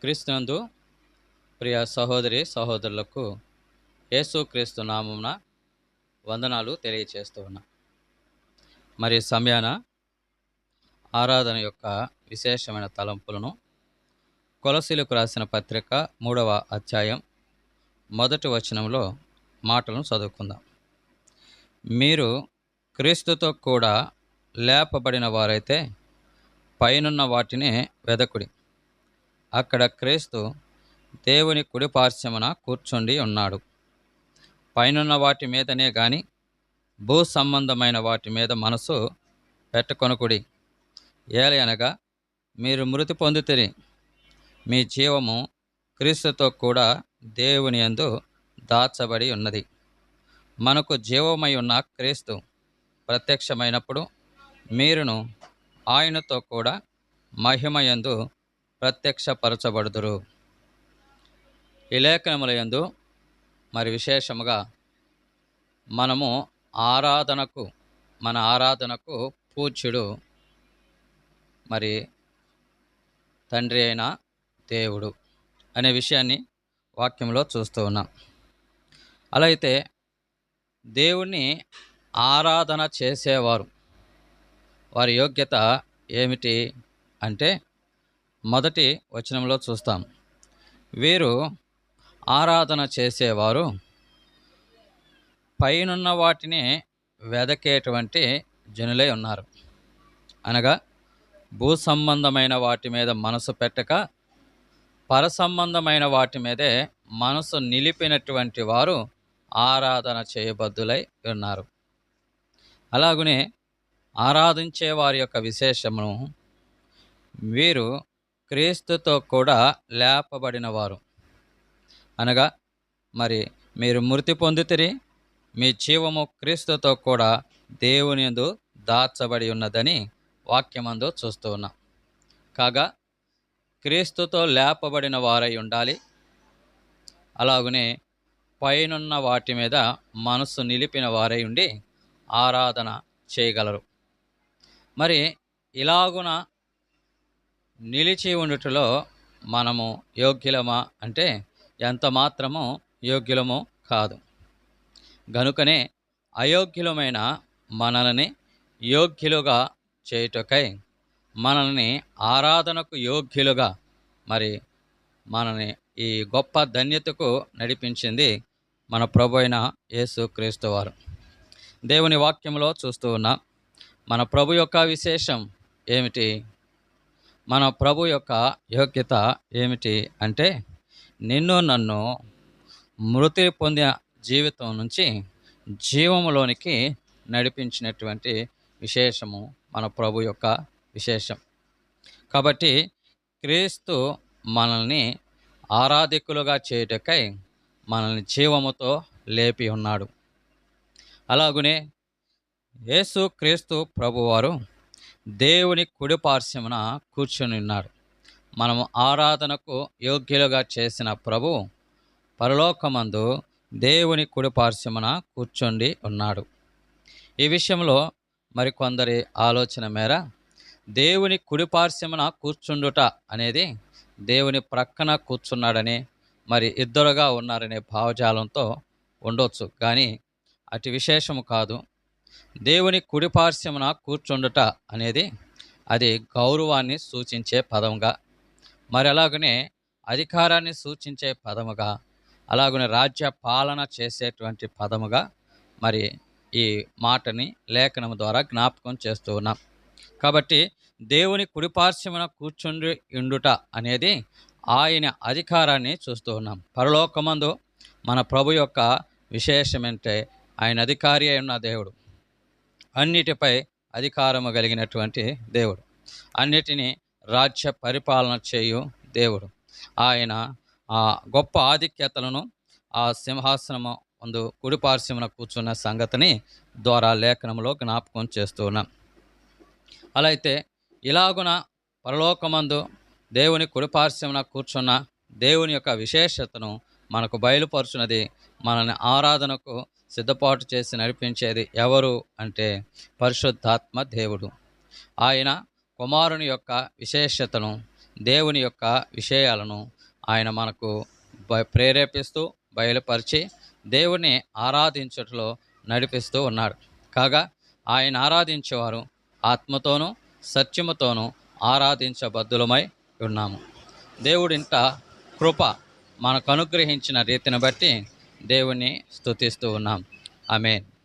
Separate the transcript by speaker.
Speaker 1: క్రీస్తునందు ప్రియ సహోదరి సహోదరులకు యేసుక్రీస్తు నామమున వందనాలు తెలియచేస్తూ ఉన్నా. మరి సమయాన ఆరాధన యొక్క విశేషమైన తలంపులను కొలసీలకు రాసిన పత్రిక 3వ అధ్యాయం 1వ వచనంలో మాటలను చదువుకుందాం. మీరు క్రీస్తుతో కూడా లేపబడిన వారైతే పైనున్న వాటినే వెదకుడి. అక్కడ క్రీస్తు దేవుని కుడిపార్శ్వమున కూర్చుండి ఉన్నాడు. పైనున్న వాటి మీదనే గాని భూ సంబంధమైన వాటి మీద మనసు పెట్టకొనకుడి. ఏలయనగా మీరు మృతి పొందితిరి, మీ జీవము క్రీస్తుతో కూడా దేవుని యందు దాచబడి ఉన్నది. మనకు జీవమై ఉన్న క్రీస్తు ప్రత్యక్షమైనప్పుడు మీరును ఆయనతో కూడా మహిమయందు ప్రత్యక్షపరచబడుదురు. ఈ లేఖనముల యందు మరి విశేషముగా మనము మన ఆరాధనకు పూజ్యుడు మరి తండ్రి అయిన దేవుడు అనే విషయాన్ని వాక్యంలో చూస్తూ ఉన్నాం. అలా అయితే దేవుణ్ణి ఆరాధన చేసేవారు వారి యోగ్యత ఏమిటి అంటే మొదటి వచనంలో చూస్తాం. వీరు ఆరాధన చేసేవారు పైనున్న వాటిని వెదకేటువంటి జనులై ఉన్నారు. అనగా భూ సంబంధమైన వాటి మీద మనసు పెట్టక పరసంబంధమైన వాటి మీదే మనసు నిలిపినటువంటి వారు ఆరాధన చేయబద్దులై ఉన్నారు. అలాగునే ఆరాధించే వారి యొక్క విశేషమును వీరు క్రీస్తుతో కూడా లేపబడిన వారు. అనగా మరి మీరు మృతి పొందితిరి, మీ జీవము క్రీస్తుతో కూడా దేవుని యందు దాచబడి ఉన్నదని వాక్యమందు చూస్తూ ఉన్నాం. కాగా క్రీస్తుతో లేపబడిన వారై ఉండాలి. అలాగునే పైనున్న వాటి మీద మనసు నిలిపిన వారై ఉండి ఆరాధన చేయగలరు. మరి ఇలాగున నిలిచి ఉండుటలో మనము యోగ్యులమా అంటే ఎంత మాత్రము యోగ్యులము కాదు. గనుకనే అయోగ్యులమైన మనల్ని యోగ్యులుగా చేయుటకై మనల్ని ఆరాధనకు యోగ్యులుగా మరి మనల్ని ఈ గొప్ప ధన్యతకు నడిపించింది మన ప్రభు అయిన యేసుక్రీస్తు వారు. దేవుని వాక్యంలో చూస్తూ ఉన్నాం. మన ప్రభు యొక్క విశేషం ఏమిటి? మన ప్రభు యొక్క యోగ్యత ఏమిటి అంటే నిన్ను నన్ను మృతి పొందిన జీవితం నుంచి జీవములోనికి నడిపించినటువంటి విశేషము మన ప్రభు యొక్క విశేషం. కాబట్టి క్రీస్తు మనల్ని ఆరాధికులుగా చేయుటకై మనల్ని జీవముతో లేపి ఉన్నాడు. అలాగునే యేసు క్రీస్తు ప్రభువారు దేవుని కుడిపార్శ్వమున కూర్చొని ఉన్నాడు. మనము ఆరాధనకు యోగ్యులుగా చేసిన ప్రభు పరలోకమందు దేవుని కుడిపార్శ్వమున కూర్చొని ఉన్నాడు. ఈ విషయంలో మరికొందరి ఆలోచన మేర దేవుని కుడిపార్శ్వమున కూర్చుండుట అనేది దేవుని ప్రక్కన కూర్చున్నాడని, మరి ఇద్దరుగా ఉన్నారనే భావజాలంతో ఉండొచ్చు. కానీ అతి విశేషము కాదు. దేవుని కుడిపార్శ్వమున కూర్చుండుట అనేది అది గౌరవాన్ని సూచించే పదముగా, మరి అలాగనే అధికారాన్ని సూచించే పదముగా, అలాగనే రాజ్య పాలన చేసేటువంటి పదముగా మరి ఈ మాటని లేఖనం ద్వారా జ్ఞాపకం చేస్తూ ఉన్నాం. కాబట్టి దేవుని కుడిపార్శ్వమున కూర్చుండి ఉండుట అనేది ఆయన అధికారాన్ని చూస్తూ ఉన్నాం. పరలోకమందు మన ప్రభు యొక్క విశేషమంటే ఆయన అధికారి అయిన దేవుడు, అన్నిటిపై అధికారము కలిగినటువంటి దేవుడు, అన్నిటినీ రాజ్య పరిపాలన చేయు దేవుడు. ఆయన ఆ గొప్ప ఆధిక్యతలను ఆ సింహాసనము ముందు కుడిపార్శ్వమున కూర్చున్న సంగతిని ద్వారా లేఖనంలో జ్ఞాపకం చేస్తూ ఉన్నాం. అలా అయితే ఇలాగున పరలోకమందు దేవుని కుడిపార్శ్వమున కూర్చున్న దేవుని యొక్క విశేషతను మనకు బయలుపరుచున్నది, మనల్ని ఆరాధనకు సిద్ధపాటు చేసి నడిపించేది ఎవరు అంటే పరిశుద్ధాత్మ దేవుడు. ఆయన కుమారుని యొక్క విశేషతను దేవుని యొక్క విషయాలను ఆయన మనకు ప్రేరేపిస్తూ బయలుపరిచి దేవుని ఆరాధించుటలో నడిపిస్తూ ఉన్నాడు. కాగా ఆయన ఆరాధించేవారు ఆత్మతోనూ సత్యముతోనూ ఆరాధించబద్దులమై ఉన్నాము. దేవుడింట కృప మనకు అనుగ్రహించిన రీతిని బట్టి దేవుణ్ణి స్తుతిస్తూ ఉన్నాం. ఆమేన్.